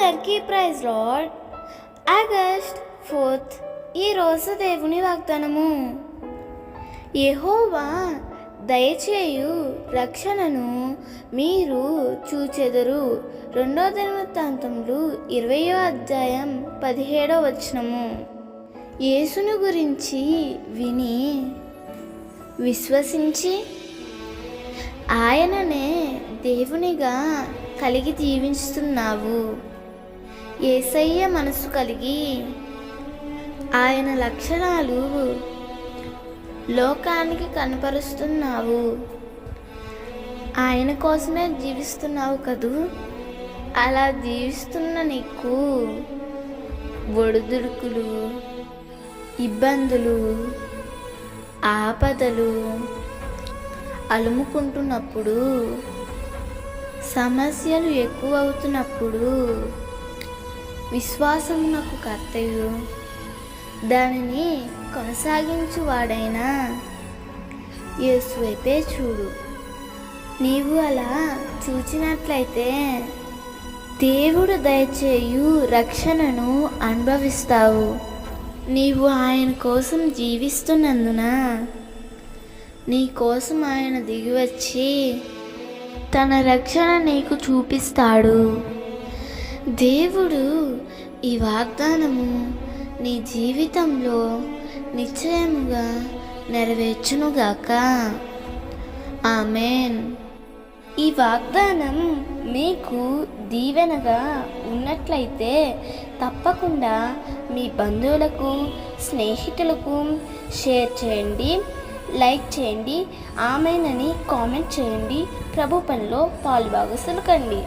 అందరికీ praise lord. August 4 ఈరోజు దేవుని వాగ్దానము. యెహోవా దయచేయు రక్షణను మీరు చూచెదరు. 2 దినవృత్తాంతములు 20వ అధ్యాయం 17వ వచనము. యేసును గురించి విని విశ్వసించి ఆయననే దేవునిగా కలిగి జీవిస్తున్నావు. యేసయ్య మనసు కలిగి ఆయన లక్షణాలు లోకానికి కనపరుస్తున్నావు. ఆయన కోసమే జీవిస్తున్నావు కదూ. అలా జీవిస్తున్న నీకు ఒడిదుడుకులు, ఇబ్బందులు, ఆపదలు అలుముకుంటున్నప్పుడు, సమస్యలు ఎక్కువ అవుతున్నప్పుడు విశ్వాసమునకు కర్తయు దానిని కొనసాగించువాడైనా యేసు వైపే చూడు. నీవు అలా చూచినట్లయితే దేవుడు దయచేయు రక్షణను అనుభవిస్తావు. నీవు ఆయన కోసం జీవిస్తున్నందున నీ కోసం ఆయన దిగివచ్చి తన రక్షణ నీకు చూపిస్తాడు. దేవుడు ఈ వాగ్దానము నీ జీవితంలో నిశ్చయముగా నెరవేర్చునుగాక. ఆమేన్. ఈ వాగ్దానం మీకు దీవెనగా ఉన్నట్లయితే తప్పకుండా మీ బంధువులకు, స్నేహితులకు షేర్ చేయండి, లైక్ చేయండి, ఆమేన్ అని కామెంట్ చేయండి. ప్రభు పనిలో పాలుభాగస్తులు కండి.